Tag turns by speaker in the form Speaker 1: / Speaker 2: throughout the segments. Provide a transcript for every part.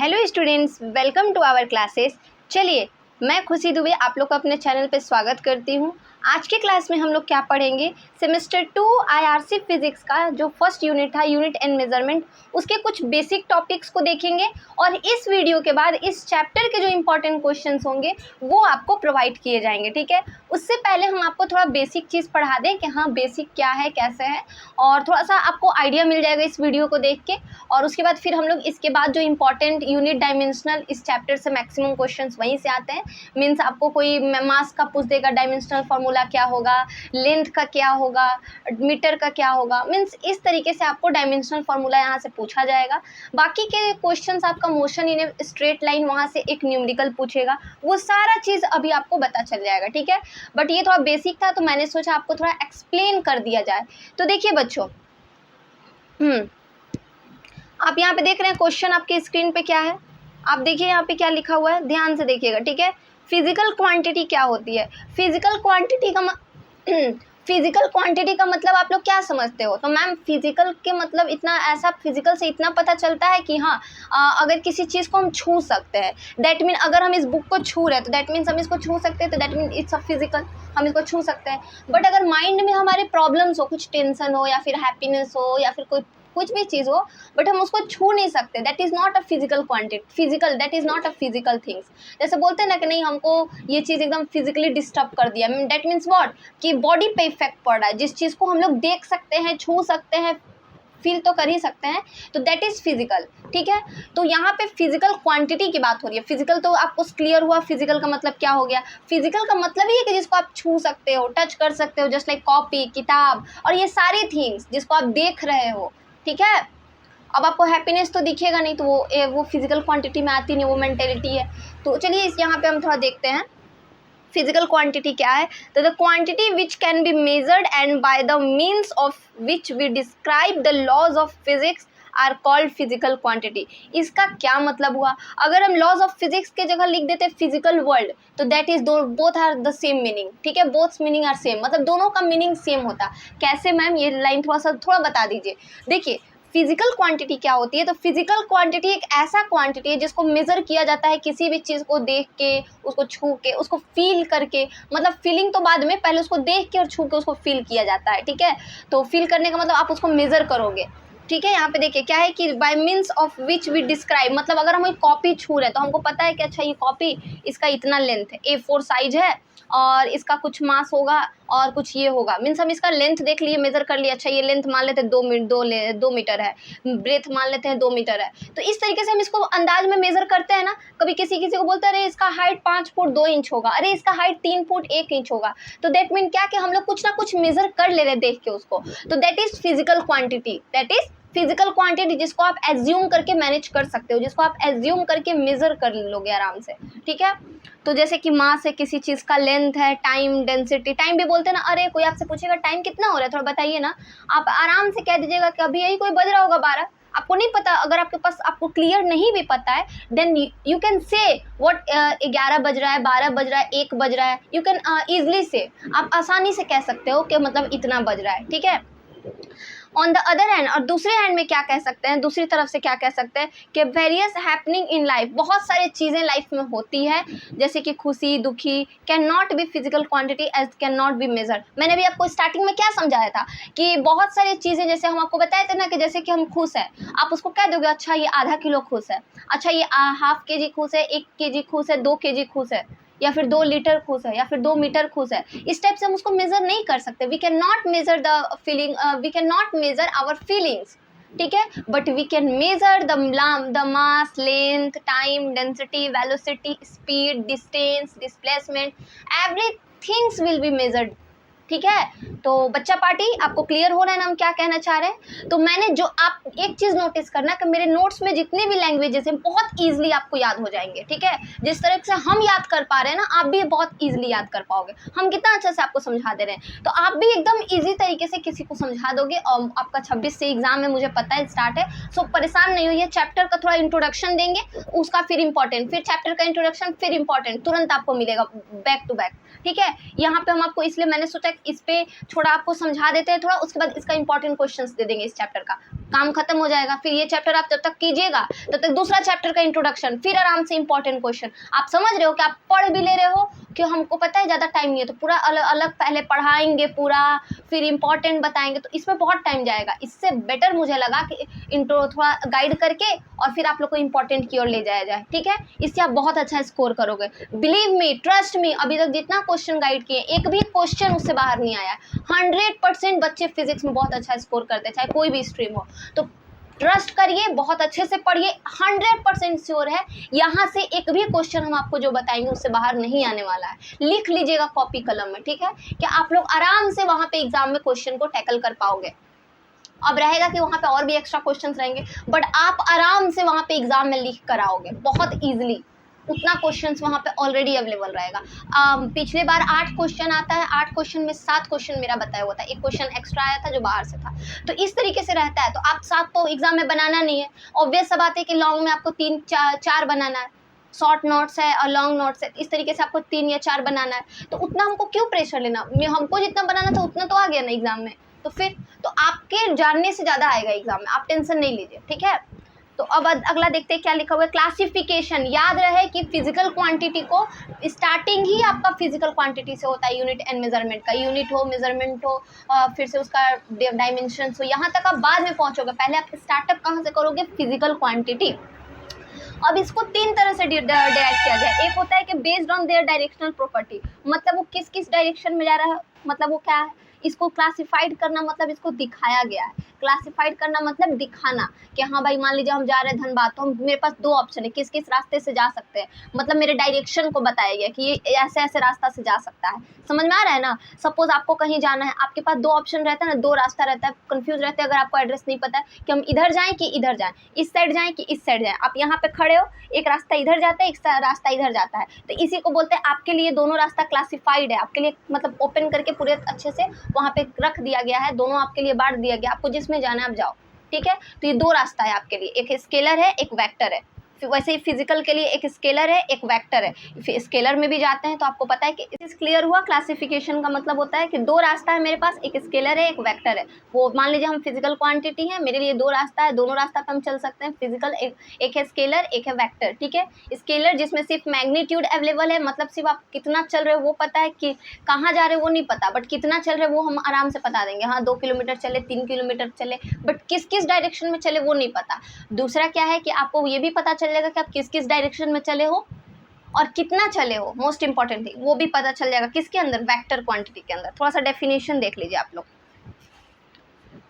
Speaker 1: Hello students, welcome to our classes. चलिए, मैं खुशी दुबे आप लोग का अपने चैनल पे स्वागत करती हूँ। आज के क्लास में हम लोग क्या पढ़ेंगे, सेमेस्टर 2 आईआरसी फिजिक्स का जो फर्स्ट यूनिट था, यूनिट एंड मेजरमेंट, उसके कुछ बेसिक टॉपिक्स को देखेंगे और इस वीडियो के बाद इस चैप्टर के जो इंपॉर्टेंट क्वेश्चंस होंगे वो आपको प्रोवाइड किए जाएंगे। ठीक है, उससे पहले हम आपको थोड़ा बेसिक चीज़ पढ़ा दें कि हाँ बेसिक क्या है, कैसे है, और थोड़ा सा आपको आइडिया मिल जाएगा इस वीडियो को देख के। और उसके बाद फिर हम लोग इसके बाद जो इंपॉर्टेंट यूनिट डायमेंशनल, इस चैप्टर से मैक्सिमम क्वेश्चंस वहीं से आते हैं। मीन्स आपको कोई मास का पूछ देगा, डायमेंशनल फार्मूला क्या होगा, लेंथ का क्या होगा, मीटर का क्या होगा, मीन्स इस तरीके से आपको डायमेंशनल फार्मूला यहाँ से पूछा जाएगा। बाकी के क्वेश्चंस आपका motion in a straight line, वहाँ से एक न्यूमेरिकल पूछेगा, वो सारा चीज़ अभी आपको पता चल जाएगा। ठीक है, बट ये थोड़ा बेसिक था तो मैंने सोचा आपको थोड़ा एक्सप्लेन कर दिया जाए। तो देखिए बच्चों, आप यहाँ पे देख रहे हैं क्वेश्चन आपके स्क्रीन पे क्या है, आप देखिए यहाँ पे क्या लिखा हुआ है, ध्यान से देखिएगा। ठीक है, फिजिकल क्वांटिटी क्या होती है, फिजिकल क्वांटिटी का फिजिकल क्वांटिटी का मतलब आप लोग क्या समझते हो? तो मैम फिजिकल के मतलब इतना, ऐसा फिजिकल से इतना पता चलता है कि हाँ अगर किसी चीज़ को हम छू सकते हैं, दैट मीन अगर हम इस बुक को छू रहे हैं तो दैट मीन्स हम इसको छू सकते हैं, तो that mean it's a physical, हम इसको छू सकते हैं। बट अगर माइंड में हमारे प्रॉब्लम्स हो, कुछ टेंशन हो या फिर हैप्पीनेस हो या फिर कुछ भी चीज़ हो, बट हम उसको छू नहीं सकते, that is not a physical quantity, physical that is not a physical things. जैसे बोलते हैं ना कि नहीं हमको ये चीज़ एकदम फिजिकली डिस्टर्ब कर दिया, दैट मीन्स व्हाट, कि बॉडी पे इफेक्ट पड़ रहा है। जिस चीज़ को हम लोग देख सकते हैं, छू सकते हैं, फील तो कर ही सकते हैं, तो दैट इज़ फिजिकल। ठीक है, तो यहाँ पे फिजिकल क्वांटिटी की बात हो रही है। फिजिकल तो आपको क्लियर हुआ, फिजिकल का मतलब क्या हो गया। फिजिकल का मतलब ही है कि जिसको आप छू सकते हो, टच कर सकते हो, जस्ट लाइक कॉपी, किताब और ये सारी थिंग्स जिसको आप देख रहे हो। ठीक है, अब आपको हैप्पीनेस तो दिखेगा नहीं, तो वो फिजिकल क्वांटिटी में आती नहीं, वो मेंटेलिटी है। तो चलिए इस यहाँ पे हम थोड़ा देखते हैं फिजिकल क्वांटिटी क्या है। तो the quantity which can be measured and by the means of which we describe the laws of physics are called physical quantity. इसका क्या मतलब हुआ, अगर हम लॉज ऑफ फिजिक्स के जगह लिख देते फिजिकल वर्ल्ड, तो that is both are the same meaning. ठीक है, बोथ मीनिंग आर सेम, मतलब दोनों का मीनिंग सेम होता। कैसे मैम, ये लाइन थोड़ा बता दीजिए। देखिए फिजिकल क्वांटिटी क्या होती है, तो फिजिकल क्वांटिटी एक ऐसा क्वांटिटी है जिसको मेज़र किया जाता है किसी भी चीज़ को देख के, उसको छू के, उसको फील करके, मतलब फीलिंग तो बाद में, पहले उसको देख के और छू के उसको फील किया जाता है। ठीक है, तो फील करने का मतलब आप उसको मेज़र करोगे। ठीक है, यहाँ पे देखिए क्या है कि by means of which we describe, मतलब अगर हम एक कॉपी छू रहे हैं तो हमको पता है कि अच्छा ये कॉपी, इसका इतना लेंथ है, A4 साइज है और इसका कुछ मास होगा और कुछ ये होगा, मीन्स हम इसका लेंथ देख लिए, मेजर कर लिया, अच्छा ये लेंथ मान लेते हैं 2 मीटर है, ब्रेथ मान लेते हैं 2 मीटर है। तो इस तरीके से हम इसको अंदाज में मेजर करते हैं ना। कभी किसी को बोलते हैं अरे इसका हाइट 5 फुट 2 इंच होगा, अरे इसका हाइट 3 फुट 1 इंच होगा, तो दैट मीन क्या कि हम लोग कुछ ना कुछ मेजर कर ले रहे देख के उसको, तो that is physical quantity, that is physical quantity, जिसको आप एज्यूम करके मैनेज कर सकते हो, जिसको आप एज्यूम करके मेजर कर लोगे आराम से। ठीक है, तो जैसे कि मास है किसी चीज़ का, लेंथ है, टाइम, डेंसिटी, टाइम भी बोलते हैं ना, अरे कोई आपसे पूछेगा टाइम कितना हो रहा है थोड़ा बताइए ना, आप आराम से कह दीजिएगा कि अभी यही कोई बज रहा होगा 12। आपको नहीं पता, अगर आपके पास आपको क्लियर नहीं भी पता है, then you can say what 11 बज रहा है, 12 बज रहा है, 1 बज रहा है, यू कैन ईजिली से, आप आसानी से कह सकते हो कि मतलब इतना बज रहा है। ठीक है, ऑन द अदर हैंड, और दूसरे हैंड में क्या कह सकते हैं, दूसरी तरफ से क्या कह सकते हैं कि वेरियस हैपनिंग इन लाइफ, बहुत सारी चीज़ें लाइफ में होती है, जैसे कि खुशी, दुखी, can not be physical quantity as can not be measure. मैंने भी आपको स्टार्टिंग में क्या समझाया था कि बहुत सारी चीज़ें, जैसे हम आपको बताए थे ना कि जैसे कि हम खुश हैं, आप उसको कह दोगे अच्छा ये आधा किलो खुश है, अच्छा ये ½ kg खुश है, 1 kg खुश है, 2 kg खुश है, या फिर 2 लीटर खुश है, या फिर 2 मीटर खुश है। इस टाइप से हम उसको मेजर नहीं कर सकते। We can not measure the feeling, we can not measure our feelings. ठीक है, but we can measure the mass, length, time, density, velocity, speed, distance, displacement, everythings will be measured. ठीक है, तो बच्चा पार्टी आपको क्लियर हो रहा है ना हम क्या कहना चाह रहे हैं। तो मैंने जो, आप एक चीज़ नोटिस करना कि मेरे नोट्स में जितने भी लैंग्वेजेस हैं बहुत ईजिली आपको याद हो जाएंगे। ठीक है, जिस तरह से हम याद कर पा रहे हैं ना, आप भी बहुत ईजिली याद कर पाओगे। हम कितना अच्छा से आपको समझा दे रहे हैं, तो आप भी एकदम ईजी तरीके से किसी को समझा दोगे। और आपका 26 से एग्जाम है, मुझे पता है स्टार्ट है, सो परेशान नहीं होइए। चैप्टर का थोड़ा इंट्रोडक्शन देंगे, उसका फिर इंपॉर्टेंट, फिर चैप्टर का इंट्रोडक्शन, फिर इंपॉर्टेंट, तुरंत आपको मिलेगा बैक टू बैक। ठीक है, यहाँ पे हम आपको, इसलिए मैंने सोचा इस पे थोड़ा आपको समझा देते हैं थोड़ा, उसके बाद इसका इंपॉर्टेंट क्वेश्चंस दे देंगे इस चैप्टर का। काम खत्म हो जाएगा। फिर ये चैप्टर आप जब तक कीजिएगा तब तक दूसरा चैप्टर का इंट्रोडक्शन, फिर आराम से इंपॉर्टेंट क्वेश्चन। आप समझ रहे हो कि आप पढ़ भी ले रहे हो कि हमको पता है ज़्यादा टाइम नहीं है, तो पूरा अलग अलग पहले पढ़ाएंगे पूरा, फिर इंपॉर्टेंट बताएंगे, तो इसमें बहुत टाइम जाएगा। इससे बेटर मुझे लगा कि इंट्रो थोड़ा गाइड करके और फिर आप लोग को इंपॉर्टेंट की ओर ले जाया जाए, ठीक है। इससे आप बहुत अच्छा स्कोर करोगे। बिलीव मी, ट्रस्ट मी, अभी तक जितना क्वेश्चन गाइड किए एक भी क्वेश्चन उससे बाहर नहीं आया। 100% बच्चे फिजिक्स में बहुत अच्छा स्कोर करते हैं, चाहे कोई भी स्ट्रीम हो। तो ट्रस्ट करिए, बहुत अच्छे से पढ़िए, 100% श्योर है यहाँ से एक भी क्वेश्चन हम आपको जो बताएंगे उससे बाहर नहीं आने वाला है। लिख लीजिएगा कॉपी कलम में, ठीक है, कि आप लोग आराम से वहाँ पे एग्जाम में क्वेश्चन को टैकल कर पाओगे। अब रहेगा कि वहाँ पे और भी एक्स्ट्रा क्वेश्चंस रहेंगे, बट आप आराम से वहाँ पे एग्जाम में लिख कर आओगे बहुत ईजिली। उतना क्वेश्चंस वहाँ पे ऑलरेडी अवेलेबल रहेगा। पिछले बार 8 क्वेश्चन आता है, 8 क्वेश्चन में 7 क्वेश्चन मेरा बताया हुआ था, एक क्वेश्चन एक्स्ट्रा आया था जो बाहर से था। तो इस तरीके से रहता है। तो आप 7 तो एग्जाम में बनाना नहीं है। ऑब्वियस सा बात है कि लॉन्ग में आपको 3-4 बनाना है, शॉर्ट नोट्स है और लॉन्ग नोट्स है, इस तरीके से आपको 3 या 4 बनाना है। तो उतना हमको क्यों प्रेशर लेना, हमको जितना बनाना था उतना तो आ गया ना एग्जाम में। तो फिर तो आपके जानने से ज़्यादा आएगा एग्जाम में, आप टेंशन नहीं लीजिए, ठीक है। तो अब अगला देखते हैं क्या लिखा हुआ है। क्लासिफिकेशन, याद रहे कि फिजिकल क्वांटिटी को स्टार्टिंग ही आपका फिजिकल क्वांटिटी से होता है, यूनिट एंड मेजरमेंट का। यूनिट हो, मेजरमेंट हो, फिर से उसका डायमेंशंस हो, यहाँ तक आप बाद में पहुँचोगे। पहले आप स्टार्टअप कहाँ से करोगे, फिजिकल क्वांटिटी। अब इसको 3 तरह से डिराइव किया जाए। एक होता है कि based on there directional property, मतलब वो किस किस डायरेक्शन में जा रहा है, मतलब वो क्या है। इसको क्लासिफाइड करना मतलब इसको दिखाया गया है। क्लासिफाइड करना मतलब दिखाना कि हाँ भाई मान लीजिए हम जा रहे हैं धनबाद, तो मेरे पास 2 ऑप्शन है, किस किस रास्ते से जा सकते हैं, मतलब मेरे डायरेक्शन को बताया गया कि ये ऐसे ऐसे रास्ता से जा सकता है। समझ में आ रहा है ना। सपोज आपको कहीं जाना है, आपके पास 2 ऑप्शन रहता है ना, 2 रास्ता रहता है, कंफ्यूज रहते हैं अगर आपको एड्रेस नहीं पता है कि हम इधर जाएं कि इधर जाएं, इस साइड जाएं कि इस साइड जाएं। आप यहाँ पे खड़े हो, एक रास्ता इधर जाता है, एक रास्ता इधर जाता है, तो इसी को बोलते हैं आपके लिए दोनों रास्ता क्लासिफाइड है, आपके लिए मतलब ओपन करके पूरे अच्छे से वहाँ पे रख दिया गया है, दोनों आपके लिए बांट दिया गया, आपको जिसमें जाना है आप जाओ, ठीक है। तो ये 2 रास्ता है आपके लिए, एक स्केलर है, एक वेक्टर है। वैसे ही फिजिकल के लिए एक स्केलर है, एक वेक्टर है। स्केलर में भी जाते हैं तो आपको पता है कि इस क्लियर हुआ। क्लासिफिकेशन का मतलब होता है कि 2 रास्ता है मेरे पास, एक स्केलर है, एक वेक्टर है। वो मान लीजिए हम फिजिकल क्वांटिटी है, मेरे लिए 2 रास्ता है, दोनों रास्ता पे हम चल सकते हैं। फिजिकल एक है स्केलर, एक है वेक्टर, ठीक है। स्केलर जिसमें सिर्फ मैग्नीट्यूड अवेलेबल है, मतलब सिर्फ आप कितना चल रहे हो वो पता है, कि कहाँ जा रहे हो वो नहीं पता, बट कितना चल रहे हो वो हम आराम से बता देंगे। हाँ 2 किलोमीटर चले, 3 किलोमीटर चले, बट किस किस डायरेक्शन में चले वो नहीं पता। दूसरा क्या है कि आपको ये भी पता चल जाएगा कि आप किस किस डायरेक्शन में चले हो और कितना चले हो। मोस्ट इंपॉर्टेंट थिंग वो भी पता चल जाएगा किसके अंदर, वेक्टर क्वांटिटी के अंदर। थोड़ा सा डेफिनेशन देख लीजिए आप लोग।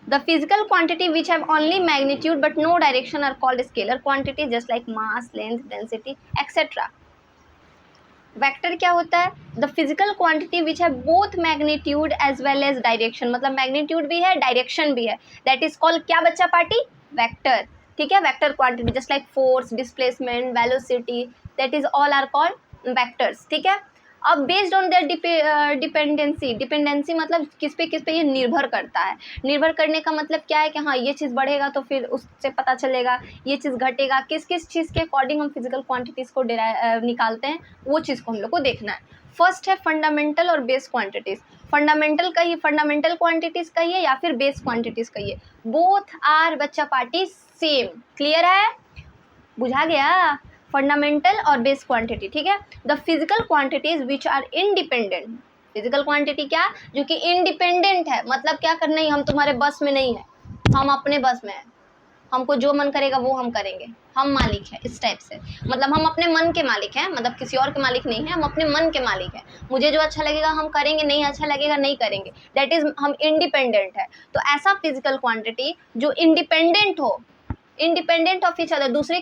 Speaker 1: The physical quantity which have only magnitude but no direction are called scalar quantity, just like mass, length, density etcetera. Vector क्या होता है, द फिजिकल क्वांटिटी विच है both magnitude as well as direction, मतलब magnitude भी है direction भी है, that is called क्या बच्चा पार्टी, वेक्टर, ठीक है। Vector quantity just like force, displacement, velocity, that is all are called vectors, ठीक है। अब based on their dependency, dependency मतलब किस पे ये निर्भर करता है। निर्भर करने का मतलब क्या है कि हाँ ये चीज़ बढ़ेगा तो फिर उससे पता चलेगा, ये चीज़ घटेगा, किस किस चीज़ के अकॉर्डिंग हम फिजिकल क्वांटिटीज़ को निकालते हैं, वो चीज़ को हम लोग को देखना है। फर्स्ट है फंडामेंटल और बेस क्वांटिटीज़। फंडामेंटल कहिए, फंडामेंटल क्वांटिटीज़ कहिए या फिर बेस क्वांटिटीज़ कहिए, बोथ आर बच्चा पार्टी सेम। क्लियर है, बुझा गया। फंडामेंटल और बेस क्वांटिटी, ठीक है। The physical quantities which are independent, physical quantity क्या, जो कि इंडिपेंडेंट है, मतलब क्या करना ही, हम तुम्हारे बस में नहीं है, हम अपने बस में है, हमको जो मन करेगा वो हम करेंगे, हम मालिक हैं, इस टाइप से। मतलब हम अपने मन के मालिक हैं, मतलब किसी और के मालिक नहीं है, हम अपने मन के मालिक हैं। मुझे जो अच्छा लगेगा हम करेंगे, नहीं अच्छा लगेगा नहीं करेंगे, दैट इज हम इंडिपेंडेंट है। तो ऐसा फिजिकल क्वांटिटी जो इंडिपेंडेंट हो, इंडिपेंडेंट ऑफ ईच अदर, दूसरे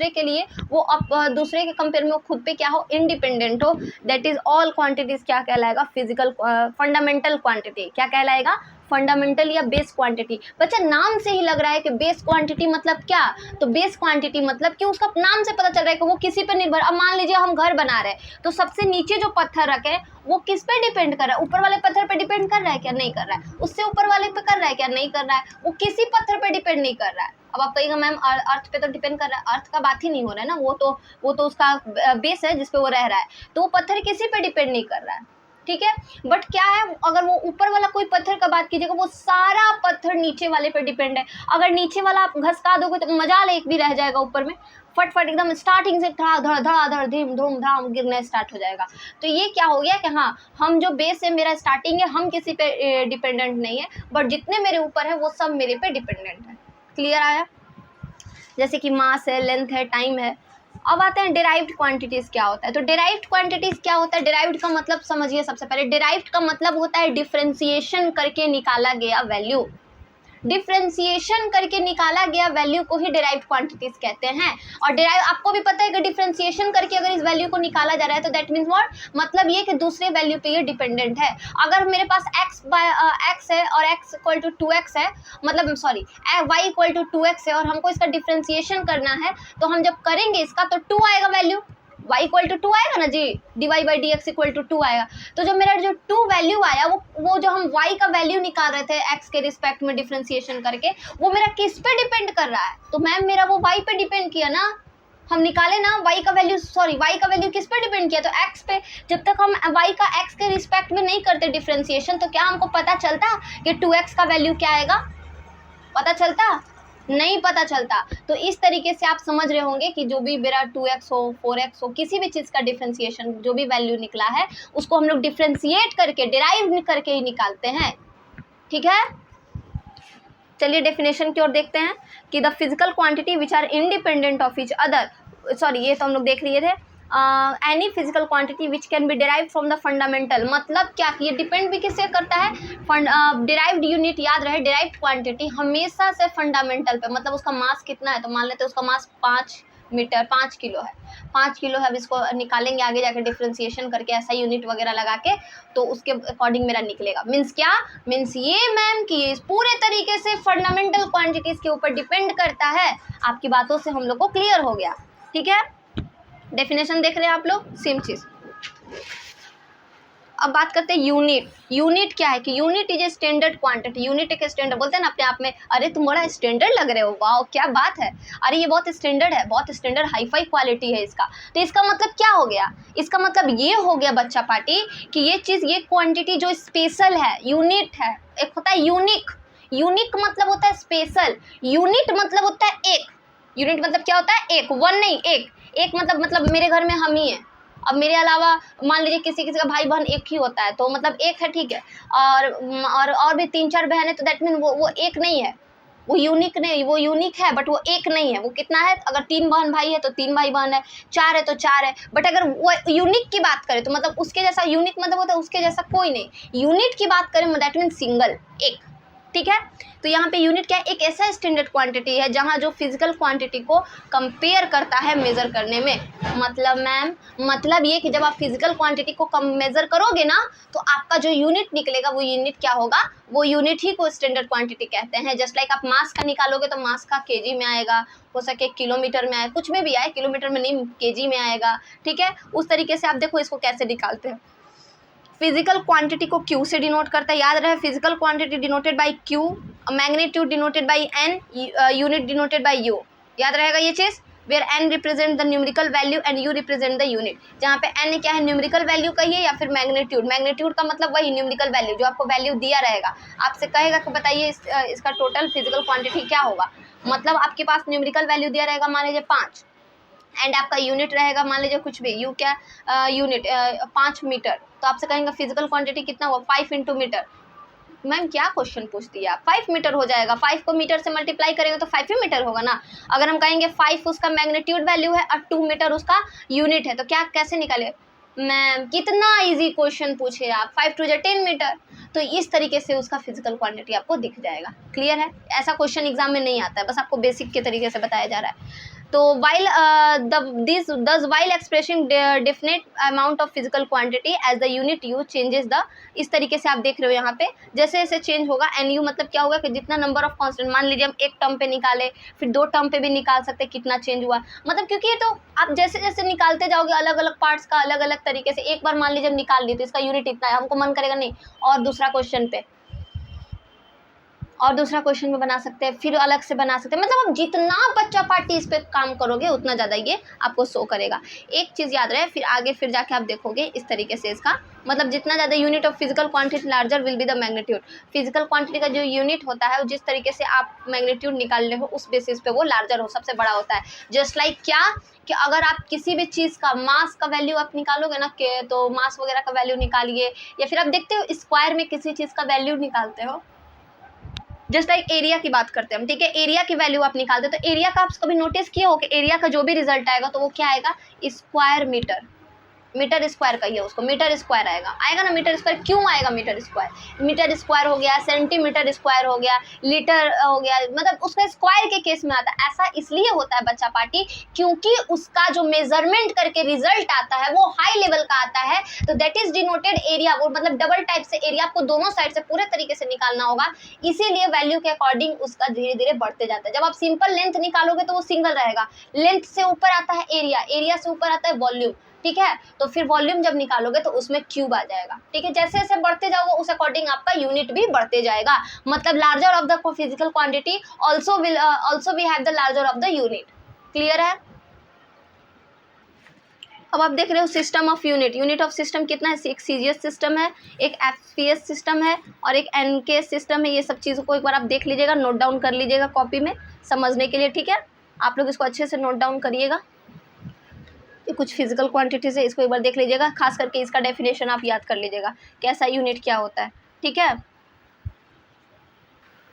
Speaker 1: के लिए वो दूसरे के कंपेयर में वो खुद पे क्या हो, इंडिपेंडेंट हो, दैट इज ऑल क्वांटिटीज क्या कहलाएगा, फिजिकल फंडामेंटल क्वांटिटी क्या कहलाएगा, फंडामेंटल या बेस क्वांटिटी। बच्चा नाम से ही लग रहा है कि बेस क्वांटिटी मतलब क्या, तो बेस क्वांटिटी मतलब कि उसका नाम से पता चल रहा है कि वो किसी पे निर्भर। अब मान लीजिए हम घर बना रहे हैं, तो सबसे नीचे जो पत्थर रखे वो किस पे डिपेंड कर रहा है, ऊपर वाले पत्थर पे डिपेंड कर रहा है क्या, नहीं कर रहा है। उससे ऊपर वाले पे कर रहा है क्या, नहीं कर रहा है। वो किसी पत्थर पे डिपेंड नहीं कर रहा है। अब आप कहिएगा मैम अर्थ पे तो डिपेंड कर रहा है, अर्थ का बात ही नहीं हो रहा है ना, वो तो उसका बेस है जिसपे वो रह रहा है, तो वो पत्थर किसी पे डिपेंड नहीं कर रहा है। ठीक है। बट क्या है, अगर वो ऊपर वाला कोई पत्थर का बात कीजिएगा, वो सारा पत्थर नीचे वाले पर डिपेंड है। अगर नीचे वाला आप घसका दोगे तो मजाल एक भी रह जाएगा, ऊपर में फटफट एकदम स्टार्टिंग से धड़ा धड़ धड़ धीम धूम धाम गिरना स्टार्ट हो जाएगा। तो ये क्या हो गया कि हाँ, हम जो बेस है मेरा स्टार्टिंग है, हम किसी पे डिपेंडेंट नहीं है, बट जितने मेरे ऊपर है वो सब मेरे पे डिपेंडेंट है। क्लियर आया? जैसे कि मास है, लेंथ है, टाइम है। अब आते हैं डिराइव्ड क्वांटिटीज़ क्या होता है। तो डिराइव्ड क्वांटिटीज़ क्या होता है? डिराइव्ड का मतलब समझिए सबसे पहले। डिराइव्ड का मतलब होता है डिफरेंशिएशन करके निकाला गया वैल्यू। डिफरेंशिएशन करके निकाला गया वैल्यू को ही डिराइव्ड क्वांटिटीज कहते हैं। और डिराइव, आपको भी पता है कि डिफरेंशिएशन करके अगर इस वैल्यू को निकाला जा रहा है तो दैट मीन्स व्हाट, मतलब ये कि दूसरे वैल्यू पे ये डिपेंडेंट है। अगर मेरे पास x है और x इक्वल टू 2x है, मतलब sorry y equal to 2x है, और हमको इसका डिफरेंशिएशन करना है, तो हम जब करेंगे इसका तो 2 आएगा वैल्यू, y इक्वल टू 2 आएगा ना जी, dy by D X equal to 2 आएगा। तो जब मेरा जो 2 वैल्यू आया, वो जो हम y का वैल्यू निकाल रहे थे x के रिस्पेक्ट में डिफरेंशिएशन करके, वो मेरा किस पे डिपेंड कर रहा है? तो मैम मेरा वो y पे डिपेंड किया ना, हम निकाले ना y का वैल्यू किस पे डिपेंड किया? तो x पे। जब तक हम y का x के रिस्पेक्ट में नहीं करते डिफरेंशिएशन, तो क्या हमको पता चलता कि 2x का वैल्यू क्या आएगा? पता चलता? नहीं पता चलता। तो इस तरीके से आप समझ रहे होंगे कि जो भी मेरा 2x हो, 4x हो, किसी भी चीज़ का डिफरेंशिएशन जो भी वैल्यू निकला है, उसको हम लोग डिफरेंशिएट करके, डिराइव करके ही निकालते हैं। ठीक है, चलिए डेफिनेशन की ओर देखते हैं कि the physical quantity which are independent of each other, sorry ये तो हम लोग देख लिए थे। Any physical quantity which can be derive from the fundamental, मतलब क्या कि ये डिपेंड भी किससे करता है? डिराइव्ड यूनिट, याद रहे डिराइव्ड क्वांटिटी हमेशा से फंडामेंटल पे, मतलब उसका मास कितना है, तो मान लेते हैं उसका मास 5 मीटर 5 किलो है, 5 किलो है। अब इसको निकालेंगे आगे जाकर डिफरेंशिएशन करके, ऐसा यूनिट वगैरह लगा के, तो उसके अकॉर्डिंग मेरा निकलेगा। मीन्स क्या? मीन्स ये मैम कि ये पूरे तरीके से फंडामेंटल क्वांटिटीज़ के ऊपर डिपेंड करता है। आपकी बातों से हम लोग को क्लियर हो गया। ठीक है, डेफिनेशन देख रहे हैं आप लोग, सेम चीज़। अब बात करते हैं यूनिट। यूनिट क्या है कि unit is a standard quantity. Unit एक स्टैंडर्ड, बोलते हैं ना अपने आप में, अरे तुम बड़ा स्टैंडर्ड लग रहे हो, वाह क्या बात है, अरे ये बहुत स्टैंडर्ड है, बहुत स्टैंडर्ड हाईफाई क्वालिटी है इसका। तो इसका मतलब क्या हो गया? इसका मतलब ये हो गया बच्चा पार्टी कि ये चीज़, ये क्वांटिटी जो स्पेशल है, यूनिट है। एक होता है यूनिक, यूनिक मतलब होता है स्पेशल, यूनिट मतलब होता है एक। यूनिट मतलब क्या होता है? एक, वन नहीं, एक। एक मतलब मेरे घर में हम ही हैं, अब मेरे अलावा मान लीजिए किसी किसी का भाई बहन एक ही होता है, तो मतलब एक है, ठीक है। और भी 3-4 बहन है, तो दैट मीन वो एक नहीं है, वो यूनिक नहीं, वो यूनिक है बट वो एक नहीं है। वो कितना है? अगर 3 बहन भाई है तो 3 भाई बहन है, 4 है तो 4 है। बट अगर वो यूनिक की बात करें तो मतलब उसके जैसा, यूनिक मतलब होता है उसके जैसा कोई नहीं। यूनिट की बात करें दैट मीन सिंगल, एक। ठीक है, तो यहाँ पे यूनिट क्या है? एक ऐसा स्टैंडर्ड क्वांटिटी है जहाँ जो फिजिकल क्वांटिटी को कंपेयर करता है मेज़र करने में। मतलब मैम, मतलब ये कि जब आप फिजिकल क्वांटिटी को कम मेज़र करोगे ना, तो आपका जो यूनिट निकलेगा वो यूनिट क्या होगा? वो यूनिट ही को स्टैंडर्ड क्वांटिटी कहते हैं। जस्ट लाइक आप मास का निकालोगे तो मास का केजी में आएगा, हो सके किलोमीटर में आए, कुछ में भी आए, किलोमीटर में नहीं केजी में आएगा। ठीक है, उस तरीके से आप देखो इसको कैसे निकालते हैं। फिजिकल क्वांटिटी को क्यू से डिनोट करता है, याद रहे physical quantity denoted by Q, magnitude denoted by N, unit denoted by U. याद रहेगा ये चीज़, where N represent the numerical value and U represent the unit. जहाँ पे एन क्या है? न्यूमेरिकल वैल्यू कहिए या फिर मैग्नीट्यूड। मैग्नीट्यूड का मतलब वही न्यूमेरिकल वैल्यू जो आपको वैल्यू दिया रहेगा, आपसे कहेगा कि बताइए इसका टोटल फिजिकल क्वांटिटी क्या होगा। मतलब आपके पास न्यूमेरिकल वैल्यू दिया रहेगा मान लीजिए 5, एंड आपका यूनिट रहेगा मान लीजिए कुछ भी, यू क्या यूनिट 5 मीटर, तो आपसे कहेंगे फिजिकल क्वांटिटी कितना हुआ? 5 इंटू मीटर। मैम क्या क्वेश्चन पूछती है आप? 5 मीटर हो जाएगा, 5 को मीटर से मल्टीप्लाई करेंगे तो 5 ही मीटर होगा ना। अगर हम कहेंगे 5 उसका मैग्नीट्यूड वैल्यू है और 2 मीटर उसका यूनिट है, तो क्या कैसे निकाले? मैम कितना इजी क्वेश्चन पूछे आप, 5 टू 10 मीटर। तो इस तरीके से उसका फिजिकल क्वांटिटी आपको दिख जाएगा। क्लियर है? ऐसा क्वेश्चन एग्जाम में नहीं आता है, बस आपको बेसिक के तरीके से बताया जा रहा है। तो while while expressing definite amount of physical quantity as the unit u changes the, इस तरीके से आप देख रहे हो यहाँ पे जैसे जैसे चेंज होगा। एन यू मतलब क्या होगा कि जितना नंबर ऑफ कांस्टेंट, मान लीजिए हम एक टर्म पे निकाले, फिर 2 टर्म पे भी निकाल सकते कितना चेंज हुआ। मतलब क्योंकि ये तो आप जैसे जैसे निकालते जाओगे अलग अलग पार्ट्स का अलग अलग तरीके से, एक बार मान लीजिए हम निकाल ली तो इसका यूनिट इतना है, हमको मन करेगा नहीं और दूसरा क्वेश्चन पे और दूसरा क्वेश्चन भी बना सकते हैं, फिर अलग से बना सकते हैं। मतलब आप जितना बच्चा पार्टी इस पे काम करोगे उतना ज़्यादा ये आपको शो करेगा। एक चीज़ याद रहे, फिर आगे फिर जाके आप देखोगे इस तरीके से इसका मतलब जितना ज़्यादा unit of physical quantity larger will be the magnitude. Physical quantity का जो यूनिट होता है जिस तरीके से आप मैग्नीट्यूड निकाल रहे हो उस बेसिस पे वो लार्जर हो, सबसे बड़ा होता है। जस्ट लाइक क्या कि अगर आप किसी भी चीज़ का मास का वैल्यू आप निकालोगे ना के तो मास वगैरह का वैल्यू निकालिए, या फिर आप देखते हो स्क्वायर में किसी चीज़ का वैल्यू निकालते हो, जस्ट लाइक एरिया की बात करते हैं हम, ठीक है। एरिया की वैल्यू आप निकालते हो तो एरिया का आप कभी नोटिस किया हो कि एरिया का जो भी रिजल्ट आएगा तो वो क्या आएगा, स्क्वायर मीटर। मीटर स्क्वायर कहिए उसको, मीटर स्क्वायर आएगा ना। मीटर स्क्वायर क्यों आएगा, मीटर स्क्वायर हो गया, सेंटीमीटर स्क्वायर हो गया, लीटर हो गया, मतलब उसका स्क्वायर के केस में आता है। ऐसा इसलिए होता है बच्चा पार्टी क्योंकि उसका जो मेजरमेंट करके रिजल्ट आता है वो हाई लेवल का आता है, तो दैट इज डिनोटेड एरिया। वो मतलब डबल टाइप से एरिया आपको दोनों साइड से पूरे तरीके से निकालना होगा, इसीलिए वैल्यू के अकॉर्डिंग उसका धीरे धीरे बढ़ते जाता है। जब आप सिंपल लेंथ निकालोगे तो वो सिंगल रहेगा, लेंथ से ऊपर आता है एरिया, एरिया से ऊपर आता है वॉल्यूम, ठीक है। तो फिर वॉल्यूम जब निकालोगे तो उसमें क्यूब आ जाएगा, ठीक है। जैसे जैसे बढ़ते जाओगे उस अकॉर्डिंग आपका यूनिट भी बढ़ते जाएगा। मतलब larger of the physical quantity also we have the larger of the unit. Clear है। अब आप देख रहे हो system of unit. Unit of system कितना है, एक सीजीएस सिस्टम है, एक एफपीएस सिस्टम है और एक एनकेएस सिस्टम है। ये सब चीज़ों को एक बार आप देख लीजिएगा, नोट डाउन कर लीजिएगा कॉपी में समझने के लिए, ठीक है। आप लोग इसको अच्छे से नोट डाउन करिएगा। ये कुछ फिजिकल क्वांटिटीज है, इसको एक बार देख लीजिएगा, खास करके इसका डेफिनेशन आप याद कर लीजिएगा कैसा यूनिट क्या होता है, ठीक है।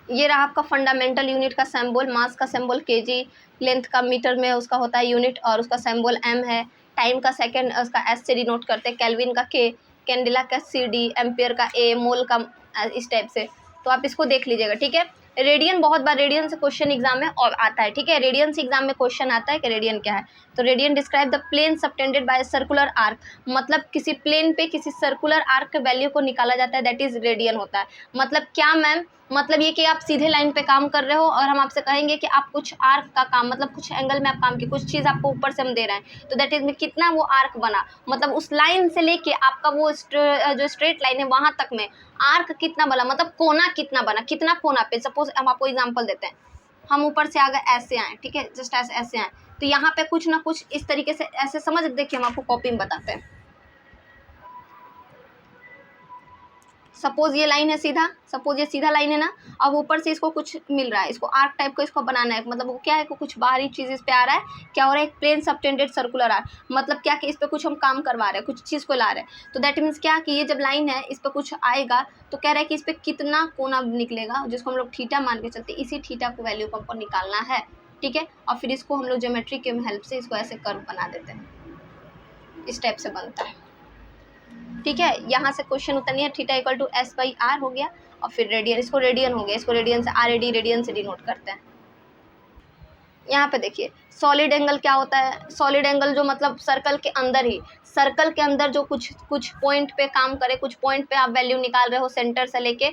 Speaker 1: ये रहा आपका फंडामेंटल यूनिट का सिंबल, मास का सिंबल केजी, लेंथ का मीटर में उसका होता है यूनिट और उसका सिंबल एम है, टाइम का सेकंड उसका एस से डिनोट करते हैं, केल्विन का के, कैंडेला का सी डी, एम्पियर का ए, मोल का इस टाइप से। तो आप इसको देख लीजिएगा, ठीक है। रेडियन बहुत बार रेडियन से क्वेश्चन एग्जाम में और आता है, ठीक है। रेडियन से एग्जाम में क्वेश्चन आता है कि रेडियन क्या है। तो radian describe the plane subtended by circular arc, मतलब किसी प्लेन पे किसी सर्कुलर आर्क के वैल्यू को निकाला जाता है, दैट इज रेडियन होता है। मतलब क्या मैम, मतलब ये कि आप सीधे लाइन पे काम कर रहे हो और हम आपसे कहेंगे कि आप कुछ आर्क का काम, मतलब कुछ एंगल में आप काम की कुछ चीज़ आपको ऊपर से हम दे रहे हैं, तो दैट इज में कितना वो आर्क बना, मतलब उस लाइन से लेके आपका वो जो स्ट्रेट लाइन है वहाँ तक में आर्क कितना बना, मतलब कोना कितना बना, कितना कोना पे। सपोज हम आपको एग्जाम्पल देते हैं, हम ऊपर से आगे ऐसे आए, ठीक है, जस्ट ऐसे आए, तो यहाँ पे कुछ ना कुछ इस तरीके से ऐसे समझ, देखिए हम आपको कॉपी में बताते हैं। सपोज ये लाइन है सीधा, सपोज ये सीधा लाइन है ना, अब ऊपर से इसको कुछ मिल रहा है, इसको आर्क टाइप को इसको बनाना है, मतलब वो क्या है, कुछ बाहरी चीज़ इस पे आ रहा है, क्या हो रहा है, एक प्लेन सबटेंडेड सर्कुलर आर्क, मतलब क्या कि इस पे कुछ हम काम करवा रहे हैं, कुछ चीज़ को ला रहे हैं। तो दैट मीन्स क्या कि ये जब लाइन है इस पर कुछ आएगा तो कह रहा है कि इस पर कितना कोना निकलेगा, जिसको हम लोग थीटा मान के चलते, इसी थीटा को वैल्यू को हमको निकालना है, ठीक है। और फिर इसको हम लोग ज्योमेट्री के हेल्प से इसको ऐसे कर्व बना देते हैं, इस टाइप से बनता है, ठीक है। यहाँ से क्वेश्चन उतनी है, theta equal to S by R हो गया, और फिर रेडियन, इसको रेडियन हो गया, इसको रेडियन से आर ए डी रेडियन से डिनोट करते हैं। यहाँ पे देखिए सॉलिड एंगल क्या होता है, सॉलिड एंगल जो मतलब सर्कल के अंदर ही, सर्कल के अंदर जो कुछ पॉइंट पे काम करे, कुछ पॉइंट पे आप वैल्यू निकाल रहे हो सेंटर से लेके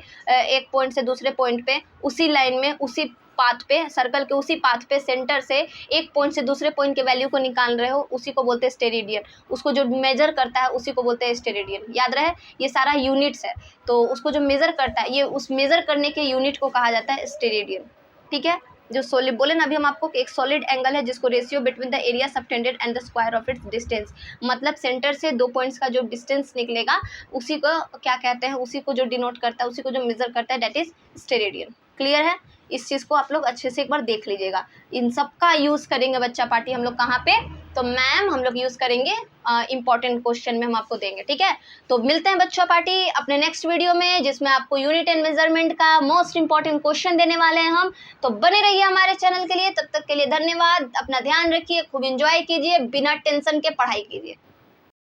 Speaker 1: एक पॉइंट से दूसरे पॉइंट पे, उसी लाइन में उसी पाथ पे, सर्कल के उसी पाथ पे सेंटर से एक पॉइंट से दूसरे पॉइंट के वैल्यू को निकाल रहे हो, उसी को बोलते हैं स्टेरेडियन। उसको जो मेजर करता है उसी को बोलते हैं स्टेरेडियन। याद रहे ये सारा यूनिट्स है, तो उसको जो मेजर करता है, ये उस मेजर करने के यूनिट को कहा जाता है स्टेरेडियन, ठीक है। जो सॉलिड बोले ना अभी हम आपको कि एक सॉलिड एंगल है जिसको ratio between the area subtended and the square of its distance, मतलब सेंटर से दो पॉइंट्स का जो डिस्टेंस निकलेगा उसी को क्या कहते हैं, उसी को जो डिनोट करता है, उसी को जो मेजर करता है, दैट इज स्टेरेडियन। क्लियर है। इस चीज़ को आप लोग अच्छे से एक बार देख लीजिएगा। इन सब का यूज़ करेंगे बच्चा पार्टी हम लोग कहाँ पे, तो मैम हम लोग यूज़ करेंगे इंपॉर्टेंट क्वेश्चन में हम आपको देंगे, ठीक है। तो मिलते हैं बच्चा पार्टी अपने नेक्स्ट वीडियो में, जिसमें आपको यूनिट एंड मेजरमेंट का मोस्ट इंपॉर्टेंट क्वेश्चन देने वाले हैं हम। तो बने रहिए हमारे चैनल के लिए, तब तक के लिए धन्यवाद। अपना ध्यान रखिए, खूब इंजॉय कीजिए, बिना टेंशन के पढ़ाई कीजिए।